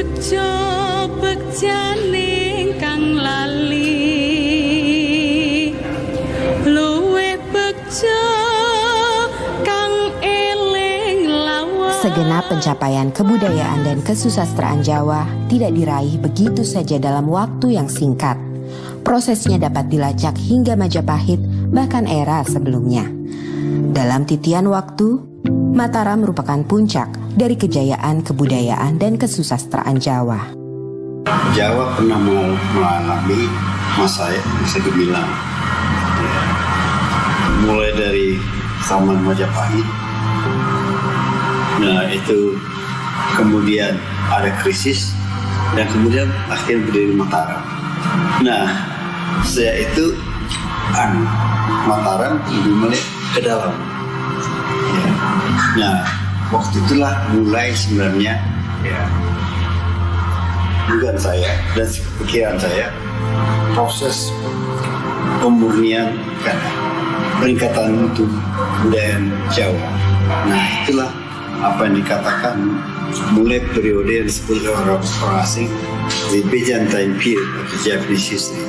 bejo bekjane kang lali luwih bejo kang eling lawas. Segenap pencapaian kebudayaan dan kesusastraan Jawa tidak diraih begitu saja dalam waktu yang singkat. Prosesnya dapat dilacak hingga Majapahit bahkan era sebelumnya. Dalam titian waktu, Mataram merupakan puncak dari kejayaan kebudayaan dan kesusastraan Jawa. Jawa pernah mengalami masa gemilang, mulai dari zaman Majapahit. Nah itu kemudian ada krisis dan kemudian akhirnya berdiri Mataram. Nah saya itu Mataram dimulai ke dalam. Ya. Nah waktu itulah mulai sebenarnya dugaan saya dan pikiran saya proses pemurnian peningkatan mutu budaya Jawa. Nah itulah apa yang dikatakan mulai periode yang disebut orang asing the Byzantine period of the Japanese history.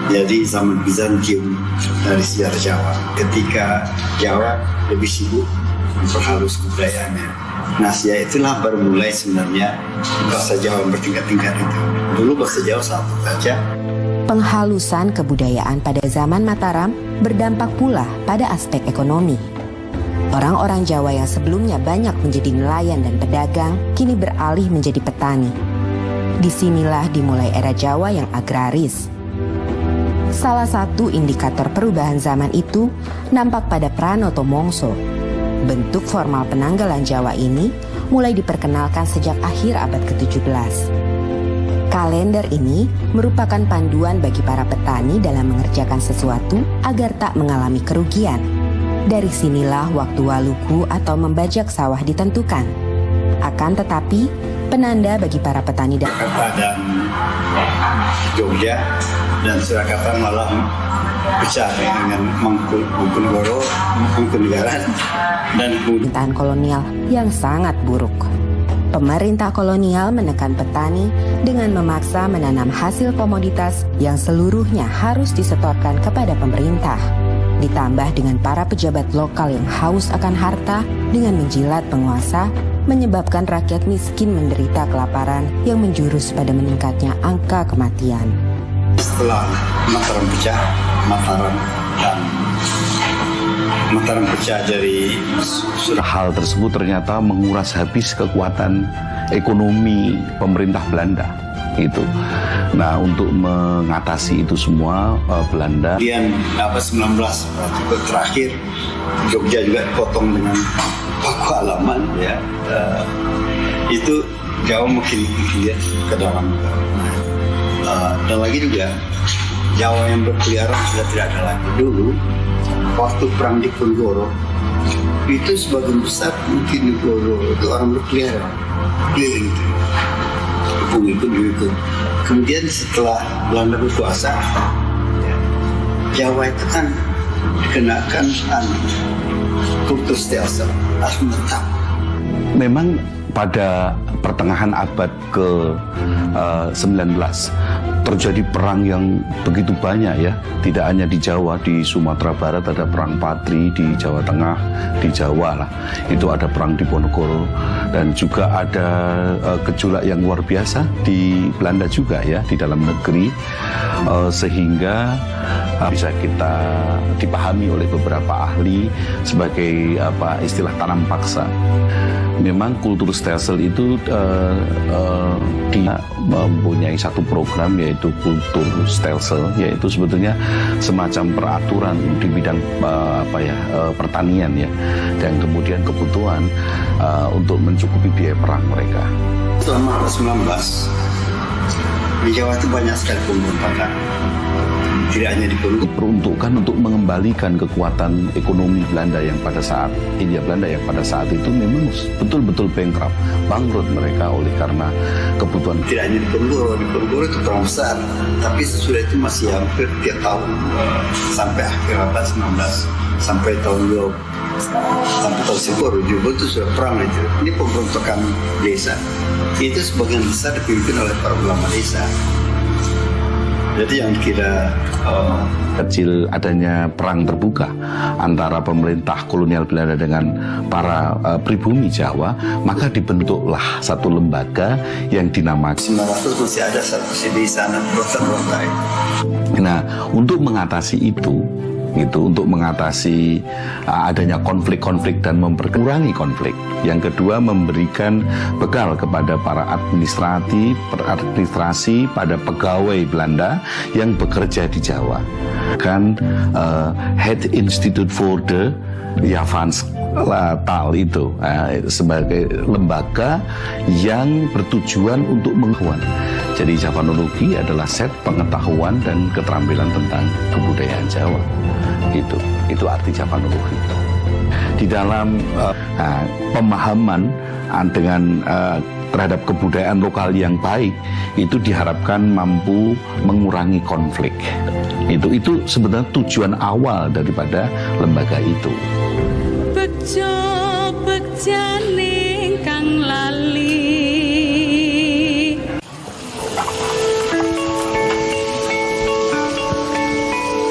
Jadi zaman Bizantium dari sejarah Jawa, ketika Jawa lebih sibuk memperhalus kebudayaannya. Nah, ya itulah baru mulai sebenarnya bahasa Jawa bertingkat-tingkat itu. Dulu bahasa Jawa satu saja. Penghalusan kebudayaan pada zaman Mataram berdampak pula pada aspek ekonomi. Orang-orang Jawa yang sebelumnya banyak menjadi nelayan dan pedagang, kini beralih menjadi petani. Disinilah dimulai era Jawa yang agraris. Salah satu indikator perubahan zaman itu nampak pada Pranoto Mongso. Bentuk formal penanggalan Jawa ini mulai diperkenalkan sejak akhir abad ke-17. Kalender ini merupakan panduan bagi para petani dalam mengerjakan sesuatu agar tak mengalami kerugian. Dari sinilah waktu waluku atau membajak sawah ditentukan. Akan tetapi, penanda bagi para petani dan Jogja dan Surakarta malah pecah dengan Mangkunegoro, Mangkunegaran dan pemerintahan kolonial yang sangat buruk. Pemerintah kolonial menekan petani dengan memaksa menanam hasil komoditas yang seluruhnya harus disetorkan kepada pemerintah. Ditambah dengan para pejabat lokal yang haus akan harta dengan menjilat penguasa, menyebabkan rakyat miskin menderita kelaparan yang menjurus pada meningkatnya angka kematian. Setelah Mataram pecah, Mataram pecah dari hal tersebut ternyata menguras habis kekuatan ekonomi pemerintah Belanda itu. Nah, untuk mengatasi itu semua Belanda kemudian 19 terakhir Jogja juga dipotong dengan paku alaman ya. Itu Jawa makin lihat ke dalam. Dan lagi juga Jawa yang berkeliaran sudah tidak ada lagi. Dulu waktu perang di Diponegoro itu sebagian besar mungkin Diponegoro itu orang berkeliaran keliling itu. Kemudian setelah Belanda berkuasa, Jawa itu kan dikenakan kultur stelsel harus menetap. memang pada pertengahan abad ke-19 terjadi perang yang begitu banyak ya, tidak hanya di Jawa, di Sumatera Barat ada perang Patri, di Jawa Tengah, di Jawa lah itu ada perang Diponegoro, dan juga ada gejolak yang luar biasa di Belanda juga ya, di dalam negeri, sehingga bisa kita dipahami oleh beberapa ahli sebagai istilah tanam paksa. Memang kultur stelsel itu dia mempunyai satu program yaitu kultur stelsel, yaitu sebetulnya semacam peraturan di bidang pertanian ya, dan kemudian kebutuhan untuk mencukupi biaya perang mereka. Selama 19 di Jawa itu banyak sekali pemberontakan. tidak hanya di Ponorogo. Diperuntukkan untuk mengembalikan kekuatan ekonomi Belanda yang pada saat Hindia Belanda yang pada saat itu memang betul-betul bankrupt, bangkrut mereka oleh karena kebutuhan. Tidak hanya di Ponorogo itu perang besar, tapi sesudah itu masih hampir tiap tahun sampai akhir abad 19 sampai tahun 20 sampai tahun 10 itu sudah perang itu. Ini pemberontakan desa. Itu sebagian besar dipimpin oleh para ulama desa. Jadi yang kira kecil adanya perang terbuka antara pemerintah kolonial Belanda dengan para pribumi Jawa, maka dibentuklah satu lembaga yang dinamakan 900 masih ada satu di sana berontak-berontak. Nah, untuk mengatasi itu, untuk mengatasi adanya konflik-konflik dan memperkurangi konflik. Yang kedua, memberikan bekal kepada para administrasi pada pegawai Belanda yang bekerja di Jawa. Kan Head Institute for the Javaanstaal itu sebagai lembaga yang bertujuan untuk mengetahuan. Jadi Javanologi adalah set pengetahuan dan keterampilan tentang kebudayaan Jawa. Itu arti Javanologi. Di dalam pemahaman dengan terhadap kebudayaan lokal yang baik, itu diharapkan mampu mengurangi konflik. Itu sebenarnya tujuan awal daripada lembaga itu. Bejo bekjane kang lali.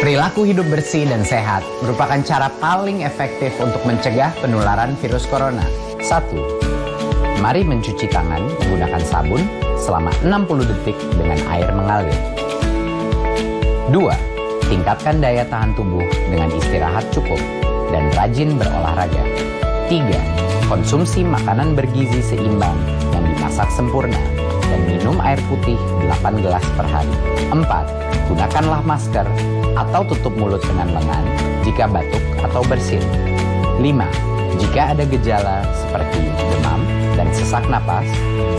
Perilaku hidup bersih dan sehat merupakan cara paling efektif untuk mencegah penularan virus corona. 1. Mari mencuci tangan menggunakan sabun selama 60 detik dengan air mengalir. 2. Tingkatkan daya tahan tubuh dengan istirahat cukup dan rajin berolahraga. 3. Konsumsi makanan bergizi seimbang yang dimasak sempurna dan minum air putih 8 gelas per hari. 4. Gunakanlah masker atau tutup mulut dengan lengan jika batuk atau bersin. 5. Jika ada gejala seperti demam dan sesak napas,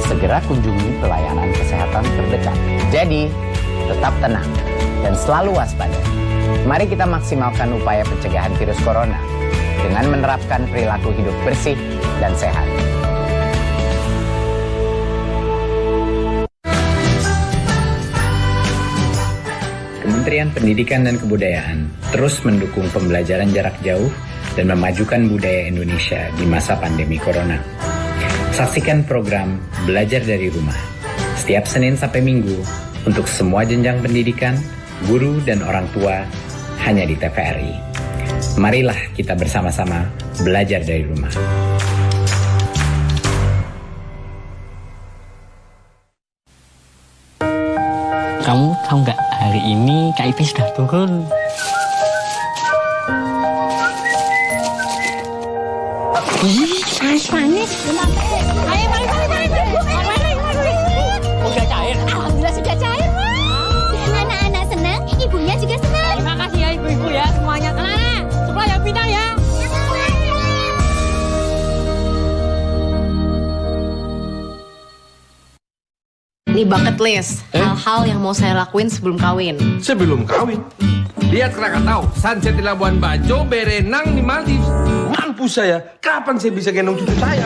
segera kunjungi pelayanan kesehatan terdekat. Jadi, tetap tenang dan selalu waspada. Mari kita maksimalkan upaya pencegahan virus corona dengan menerapkan perilaku hidup bersih dan sehat. Kementerian Pendidikan dan Kebudayaan terus mendukung pembelajaran jarak jauh dan memajukan budaya Indonesia di masa pandemi corona. Saksikan program Belajar dari Rumah setiap Senin sampai Minggu untuk semua jenjang pendidikan, guru, dan orang tua hanya di TVRI. Marilah kita bersama-sama belajar dari rumah. Kamu tahu nggak, hari ini KIP sudah turun. Ih, panas. Ayo, balik. Udah cair. Alhamdulillah sudah cair, Mas. Anak-anak senang, ibunya juga senang. Terima kasih ya ibu-ibu ya semuanya. Anak-anak, sekolah yang pindah ya. Ini bucket list, hal-hal yang mau saya lakuin sebelum kawin. Sebelum kawin? Lihat Krakatau, sunset di Labuan Bajo, berenang di Maldives. Mampus saya, kapan saya bisa gendong cucu saya?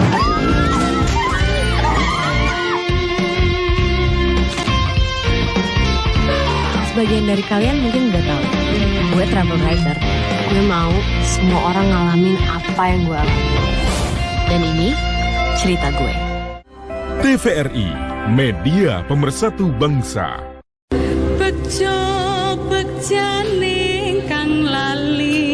Sebagian dari kalian mungkin udah tahu, gue travel writer. Gue mau semua orang ngalamin apa yang gue alami. Dan ini cerita gue. TVRI, media pemersatu bangsa. Bejo bekjane kang lali.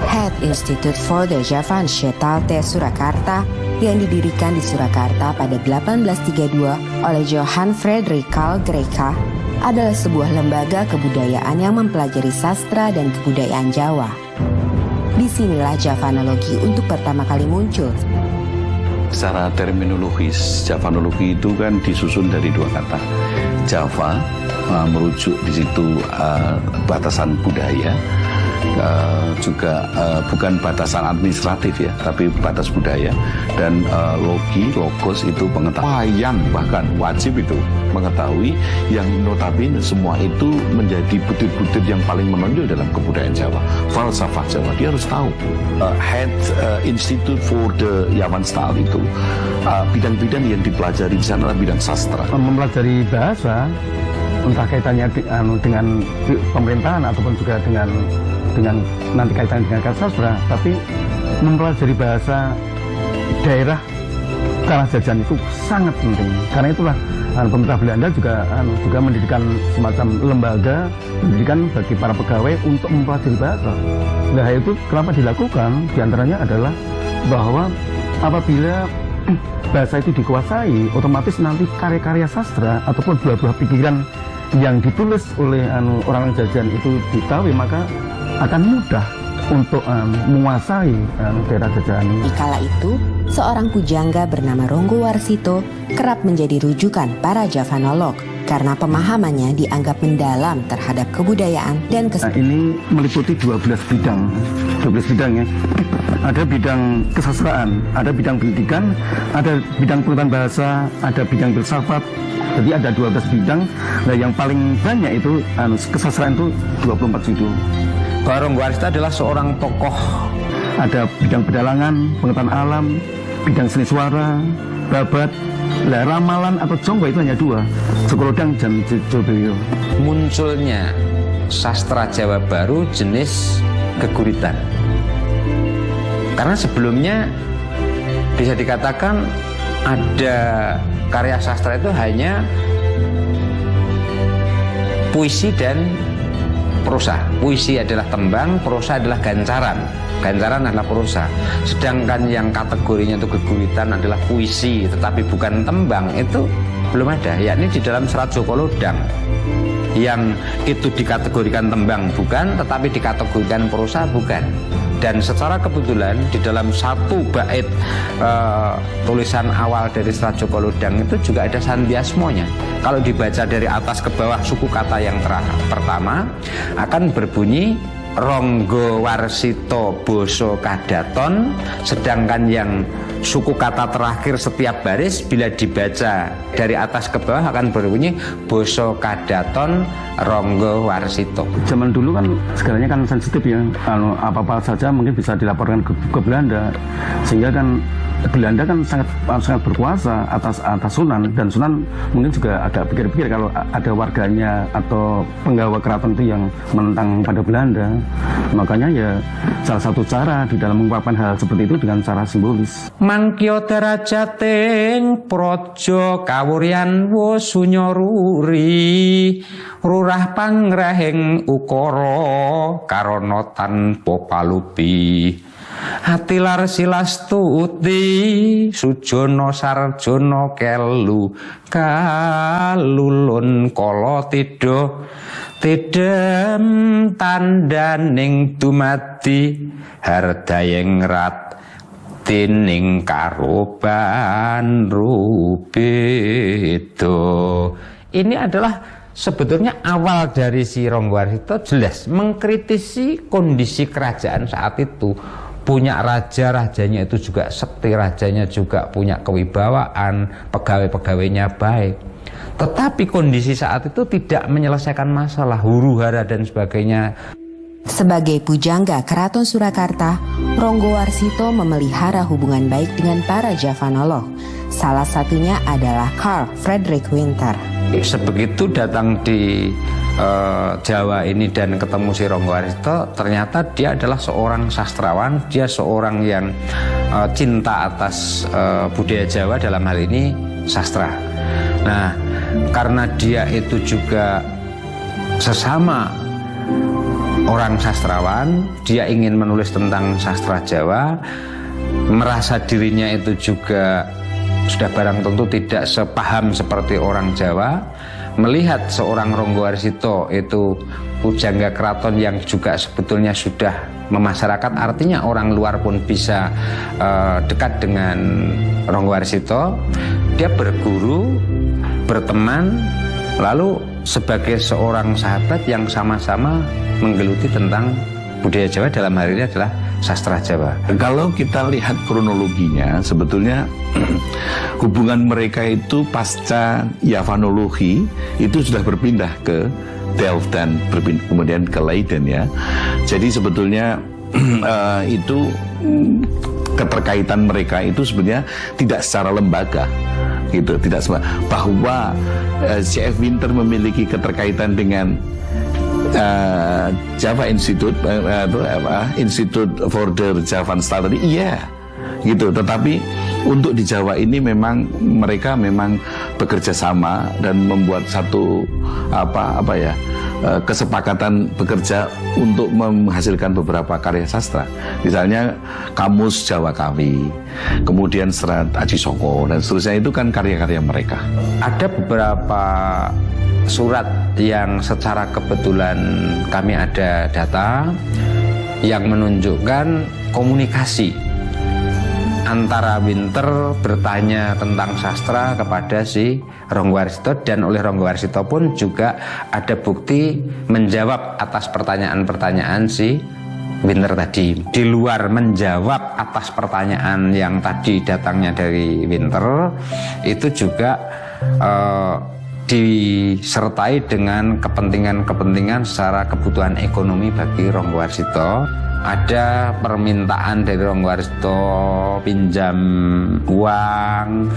Head Institute for the Javaanstaal Surakarta yang didirikan di Surakarta pada 1832 oleh Johan Frederik Carl Greica adalah sebuah lembaga kebudayaan yang mempelajari sastra dan kebudayaan Jawa. Disinilah Javanologi untuk pertama kali muncul. Secara terminologis, Javanologi itu kan disusun dari dua kata. Java merujuk di situ batasan budaya, juga bukan batasan administratif ya, tapi batas budaya. Dan logos itu pengetahuan, bahkan wajib itu mengetahui yang notabene semua itu menjadi butir-butir yang paling menonjol dalam kebudayaan Jawa, falsafah Jawa. Dia harus tahu. Head Institute for the Yaman Style itu bidang-bidang yang dipelajari di sana adalah bidang sastra. Mempelajari bahasa, entah kaitannya dengan pemerintahan ataupun juga dengan nanti kaitannya dengan sastra, tapi mempelajari bahasa daerah tanah jajan itu sangat penting. Karena itulah pemerintah Belanda juga mendirikan semacam lembaga pendidikan bagi para pegawai untuk mempelajari bahasa. Nah, itu kenapa dilakukan? Di antaranya adalah bahwa apabila bahasa itu dikuasai, otomatis nanti karya-karya sastra ataupun buah-buah pikiran yang ditulis oleh orang jajan itu diketahui, maka akan mudah untuk menguasai daerah jajahan ini. Di kala itu, seorang pujangga bernama Ronggo Warsito kerap menjadi rujukan para Javanolog karena pemahamannya dianggap mendalam terhadap kebudayaan dan ini meliputi 12 bidang ya. Ada bidang kesastraan, ada bidang pendidikan, ada bidang pengetahuan bahasa, ada bidang filsafat. Jadi ada 12 bidang. Nah, yang paling banyak itu kesastraan itu 24 judul. Ronggo Warsito adalah seorang tokoh. Ada bidang pedalangan, pengetahuan alam, bidang seni suara, babat, ramalan atau jonggo itu hanya 2, Sukolodang dan Jolbeo. Munculnya sastra Jawa baru jenis geguritan. Karena sebelumnya bisa dikatakan ada karya sastra itu hanya puisi dan prosa. Puisi adalah tembang, prosa adalah gancaran. Gancaran adalah prosa. Sedangkan yang kategorinya itu geguritan adalah puisi, tetapi bukan tembang, itu belum ada. Yakni di dalam Serat Joko Lodang, yang itu dikategorikan tembang bukan, tetapi dikategorikan prosa bukan. Dan secara kebetulan di dalam satu bait tulisan awal dari Serat Joko Lodang itu juga ada sandiasmonya. Kalau dibaca dari atas ke bawah, suku kata yang pertama akan berbunyi Ronggo Warsito Boso Kadaton, sedangkan yang suku kata terakhir setiap baris bila dibaca dari atas ke bawah akan berbunyi Boso Kadaton Ronggo Warsito. Zaman dulu kan segalanya kan sensitif ya, apa-apa saja mungkin bisa dilaporkan ke Belanda, sehingga kan Belanda kan sangat berkuasa atas Sunan, dan Sunan mungkin juga agak pikir-pikir kalau ada warganya atau penggawa keraton itu yang menentang pada Belanda. Makanya ya salah satu cara di dalam mengungkapkan hal seperti itu dengan cara simbolis. Mangkyo derajating praja kawuryan wasunyaruri, rurah pangrahing ukara karana tanpa palupi. Hatilar silastuti sujono sarjono kelu kalulun kala tidha tidem tandaning dumadi hardayeng rat tining karoban rubedo. Ini adalah sebetulnya awal dari si Ronggo Warsito, jelas mengkritisi kondisi kerajaan saat itu. Punya raja, rajanya itu juga sekti, rajanya juga punya kewibawaan, pegawai-pegawainya baik. Tetapi kondisi saat itu tidak menyelesaikan masalah, huru-hara dan sebagainya. Sebagai pujangga Keraton Surakarta, Ronggo Warsito memelihara hubungan baik dengan para Javanolog. Salah satunya adalah Carl Friedrich Winter. Sebegitu datang di Jawa ini dan ketemu si Ronggo Warsito, ternyata dia adalah seorang sastrawan, dia seorang yang cinta atas budaya Jawa, dalam hal ini sastra. Nah, karena dia itu juga sesama orang sastrawan, dia ingin menulis tentang sastra Jawa, merasa dirinya itu juga sudah barang tentu tidak sepaham seperti orang Jawa. Melihat seorang Ronggo Warsito itu pujangga keraton yang juga sebetulnya sudah memasyarakat, artinya orang luar pun bisa dekat dengan Ronggo Warsito, dia berguru, berteman, lalu sebagai seorang sahabat yang sama-sama menggeluti tentang budaya Jawa dalam hal ini adalah sastra Jawa. Kalau kita lihat kronologinya, sebetulnya hubungan mereka itu pasca Yavanologi itu sudah berpindah ke Delft dan kemudian ke Leiden ya. Jadi sebetulnya itu keterkaitan mereka itu sebenarnya tidak secara lembaga gitu, tidak bahwa C.F. Winter memiliki keterkaitan dengan Java Institute Institute for the Javan Study, iya gitu. Tetapi untuk di Jawa ini memang mereka memang bekerja sama dan membuat satu kesepakatan bekerja untuk menghasilkan beberapa karya sastra. Misalnya Kamus Jawa Kawi, kemudian Serat Aji Soko dan seterusnya, itu kan karya-karya mereka. Ada beberapa surat yang secara kebetulan kami ada data yang menunjukkan komunikasi antara Winter bertanya tentang sastra kepada si Ronggowarsito, dan oleh Ronggowarsito pun juga ada bukti menjawab atas pertanyaan-pertanyaan si Winter tadi. Di luar menjawab atas pertanyaan yang tadi datangnya dari Winter, itu juga disertai dengan kepentingan-kepentingan secara kebutuhan ekonomi bagi Ronggowarsito. Ada permintaan dari Ronggowarsito pinjam uang,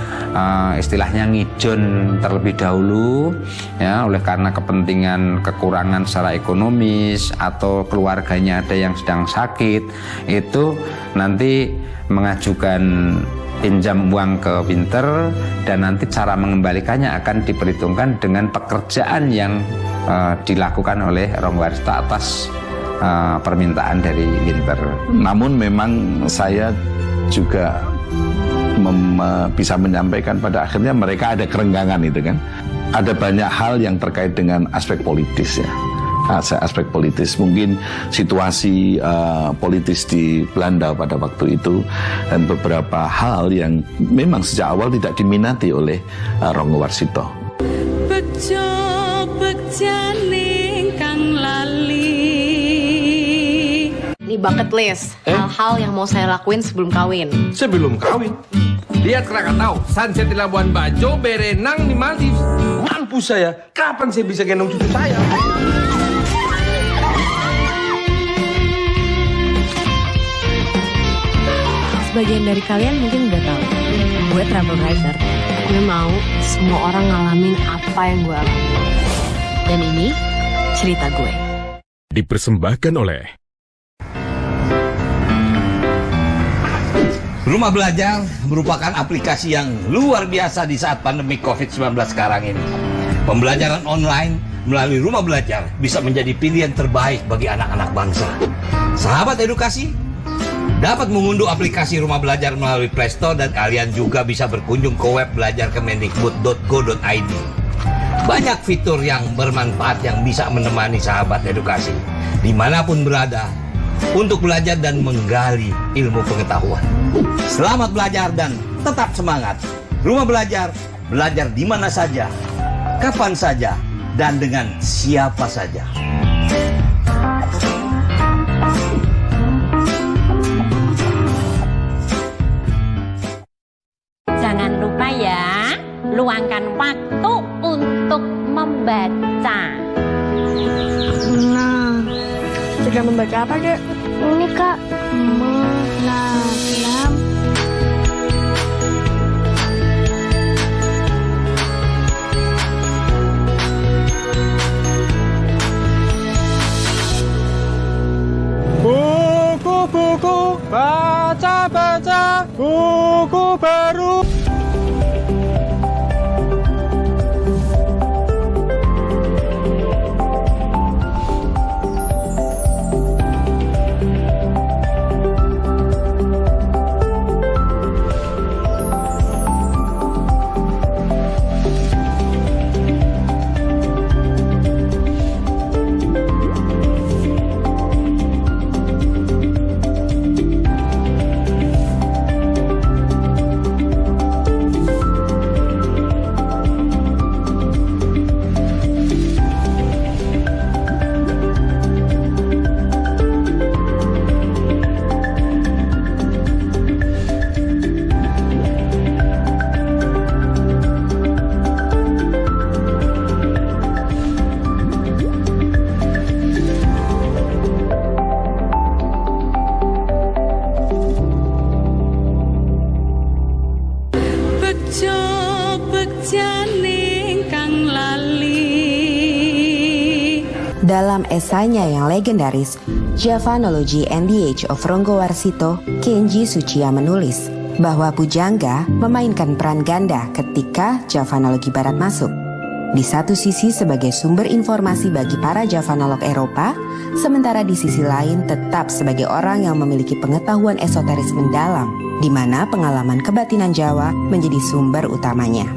istilahnya ngijon terlebih dahulu ya, oleh karena kepentingan kekurangan secara ekonomis atau keluarganya ada yang sedang sakit, itu nanti mengajukan pinjam uang ke Winter, dan nanti cara mengembalikannya akan diperhitungkan dengan pekerjaan yang dilakukan oleh Ronggowarsito atas permintaan dari Winter. Namun memang saya juga bisa menyampaikan pada akhirnya mereka ada kerenggangan itu kan. Ada banyak hal yang terkait dengan aspek politis ya. Aspek politis, mungkin situasi politis di Belanda pada waktu itu, dan beberapa hal yang memang sejak awal tidak diminati oleh Ronggowarsito. Bejo bejane kang lali. Ini bucket list, hal-hal yang mau saya lakuin sebelum kawin. Sebelum kawin? Lihat Krakatau, sunset di Labuan Bajo, berenang di Maldives. Mampus saya, kapan saya bisa gendong cucu saya? Sebagian dari kalian mungkin udah tahu, gue travel writer. Gue mau semua orang ngalamin apa yang gue alami. Dan ini cerita gue. Dipersembahkan oleh Rumah Belajar merupakan aplikasi yang luar biasa di saat pandemi COVID-19 sekarang ini. Pembelajaran online melalui Rumah Belajar bisa menjadi pilihan terbaik bagi anak-anak bangsa. Sahabat edukasi, dapat mengunduh aplikasi Rumah Belajar melalui Play Store, dan kalian juga bisa berkunjung ke web belajarkemendikbud.go.id. Banyak fitur yang bermanfaat yang bisa menemani sahabat edukasi dimanapun berada untuk belajar dan menggali ilmu pengetahuan. Selamat belajar dan tetap semangat. Rumah Belajar, belajar di mana saja, kapan saja, dan dengan siapa saja. Jangan lupa ya, luangkan waktu untuk membaca. Nah, sudah membaca apa, Dek? Ini Kak, menanam. Buku-buku, baca-baca, buku baru. Dalam esainya yang legendaris, Javanology and the Age of Ronggowarsito, Kenji Tsuchiya menulis bahwa pujangga memainkan peran ganda ketika Javanologi Barat masuk. Di satu sisi sebagai sumber informasi bagi para Javanolog Eropa, sementara di sisi lain tetap sebagai orang yang memiliki pengetahuan esoteris mendalam, di mana pengalaman kebatinan Jawa menjadi sumber utamanya.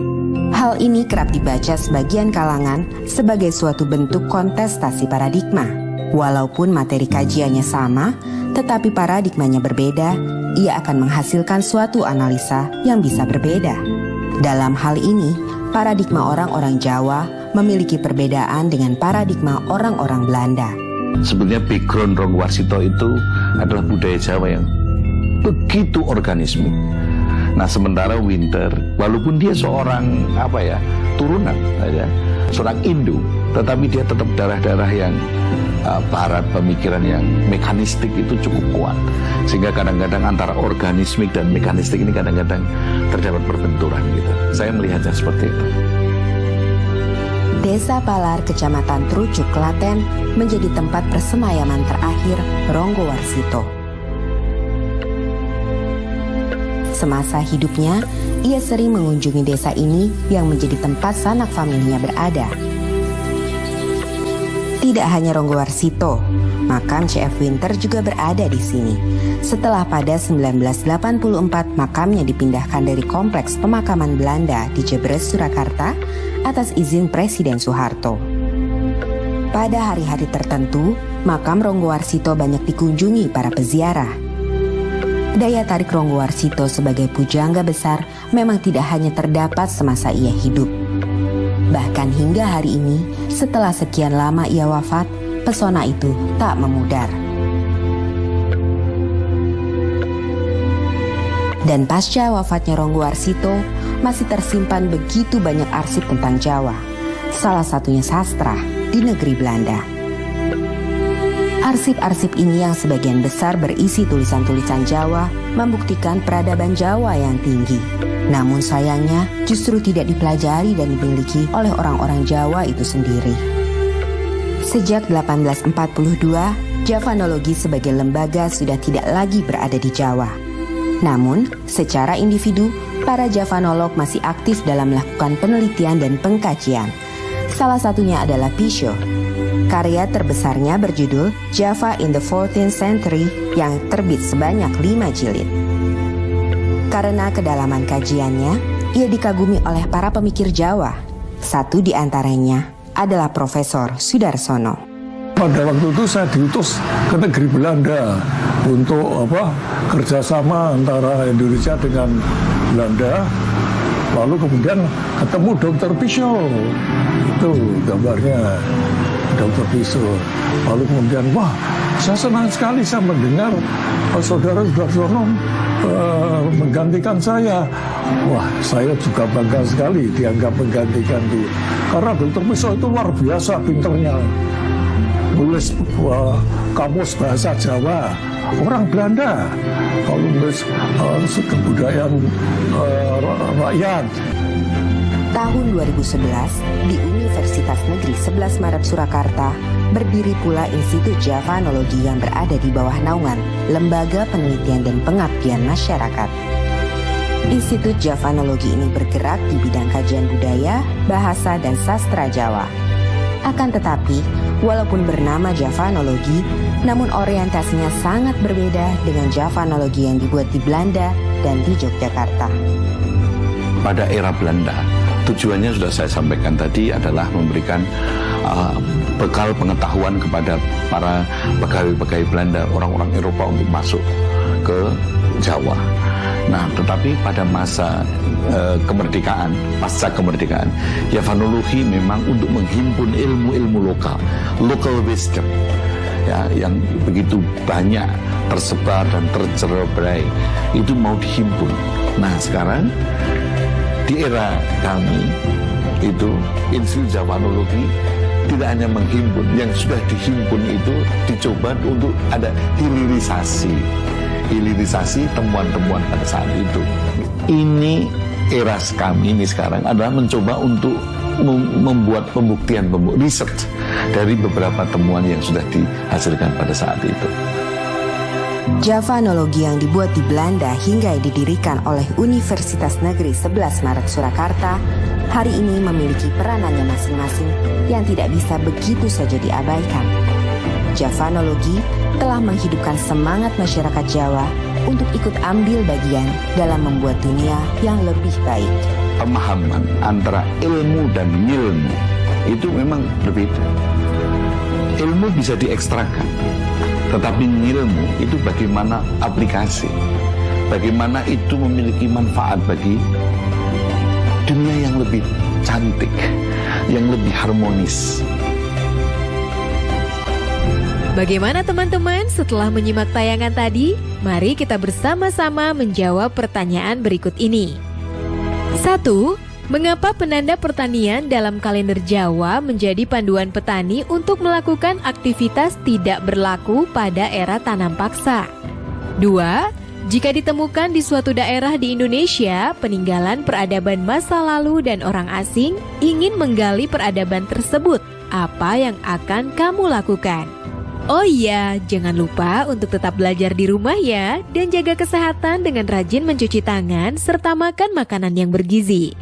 Hal ini kerap dibaca sebagian kalangan sebagai suatu bentuk kontestasi paradigma. Walaupun materi kajiannya sama, tetapi paradigmanya berbeda, ia akan menghasilkan suatu analisa yang bisa berbeda. Dalam hal ini, paradigma orang-orang Jawa memiliki perbedaan dengan paradigma orang-orang Belanda. Sebenarnya background Ronggowarsito itu adalah budaya Jawa yang begitu organismik. Nah, sementara Winter, walaupun dia seorang turunan seorang Indo, tetapi dia tetap darah-darah yang barat, pemikiran yang mekanistik itu cukup kuat, sehingga kadang-kadang antara organismik dan mekanistik ini kadang-kadang terdapat perbenturan gitu. Saya melihatnya seperti itu. Desa Palar, Kecamatan Trucuk, Klaten menjadi tempat persemayaman terakhir Ronggowarsito. Semasa hidupnya, ia sering mengunjungi desa ini yang menjadi tempat sanak familinya berada. Tidak hanya Ronggowarsito, makam C.F. Winter juga berada di sini. Setelah pada 1984 makamnya dipindahkan dari kompleks pemakaman Belanda di Jebres, Surakarta atas izin Presiden Soeharto. Pada hari-hari tertentu, makam Ronggowarsito banyak dikunjungi para peziarah. Daya tarik Ronggowarsito sebagai pujangga besar memang tidak hanya terdapat semasa ia hidup. Bahkan hingga hari ini, setelah sekian lama ia wafat, pesona itu tak memudar. Dan pasca wafatnya Ronggowarsito, masih tersimpan begitu banyak arsip tentang Jawa. Salah satunya sastra di negeri Belanda. Arsip-arsip ini yang sebagian besar berisi tulisan-tulisan Jawa membuktikan peradaban Jawa yang tinggi. Namun sayangnya justru tidak dipelajari dan dimiliki oleh orang-orang Jawa itu sendiri. Sejak 1842, Javanologi sebagai lembaga sudah tidak lagi berada di Jawa. Namun, secara individu, para Javanolog masih aktif dalam melakukan penelitian dan pengkajian. Salah satunya adalah Pisho. Karya terbesarnya berjudul Java in the 14th Century yang terbit sebanyak 5 jilid. Karena kedalaman kajiannya, ia dikagumi oleh para pemikir Jawa. Satu di antaranya adalah Profesor Sudarsono. Pada waktu itu saya diutus ke negeri Belanda untuk kerjasama antara Indonesia dengan Belanda. Lalu kemudian ketemu Dr. Pisho, itu gambarnya Dr. Pisho. Lalu kemudian, wah, saya senang sekali saya mendengar saudara Sudarsono menggantikan saya. Wah, saya juga bangga sekali dianggap menggantikan dia. Karena Dr. Pisho itu luar biasa pinternya. Nulis kamus bahasa Jawa, orang Belanda. Kalau nulis kebudayaan rakyat. Tahun 2011, di Universitas Negeri 11 Maret Surakarta, berdiri pula Institut Javanologi yang berada di bawah naungan Lembaga Penelitian dan Pengabdian Masyarakat. Institut Javanologi ini bergerak di bidang kajian budaya, bahasa, dan sastra Jawa. Akan tetapi, walaupun bernama Javanologi, namun orientasinya sangat berbeda dengan Javanologi yang dibuat di Belanda dan di Yogyakarta. Pada era Belanda, tujuannya sudah saya sampaikan tadi adalah memberikan bekal pengetahuan kepada para pegawai-pegawai Belanda, orang-orang Eropa untuk masuk ke Jawa. Nah, tetapi pada masa kemerdekaan, pasca kemerdekaan, Javanologi memang untuk menghimpun ilmu-ilmu lokal, local wisdom, ya, yang begitu banyak tersebar dan tercerai, itu mau dihimpun. Nah, sekarang di era kami itu Institut Javanologi tidak hanya menghimpun, yang sudah dihimpun itu dicoba untuk ada hilirisasi temuan-temuan pada saat itu. Ini era kami ini sekarang adalah mencoba untuk membuat pembuktian, research dari beberapa temuan yang sudah dihasilkan pada saat itu. Javanologi yang dibuat di Belanda hingga didirikan oleh Universitas Negeri 11 Maret Surakarta hari ini memiliki peranannya masing-masing yang tidak bisa begitu saja diabaikan. Javanologi telah menghidupkan semangat masyarakat Jawa untuk ikut ambil bagian dalam membuat dunia yang lebih baik. Pemahaman antara ilmu dan ngilmu itu memang berbeda. Ilmu bisa diekstrakan, tetapi ngilmu itu bagaimana aplikasi, bagaimana itu memiliki manfaat bagi dunia yang lebih cantik, yang lebih harmonis. Bagaimana teman-teman setelah menyimak tayangan tadi? Mari kita bersama-sama menjawab pertanyaan berikut ini. 1. Mengapa penanda pertanian dalam kalender Jawa menjadi panduan petani untuk melakukan aktivitas tidak berlaku pada era tanam paksa? 2. Jika ditemukan di suatu daerah di Indonesia, peninggalan peradaban masa lalu dan orang asing ingin menggali peradaban tersebut, apa yang akan kamu lakukan? Oh iya, jangan lupa untuk tetap belajar di rumah ya, dan jaga kesehatan dengan rajin mencuci tangan serta makan makanan yang bergizi.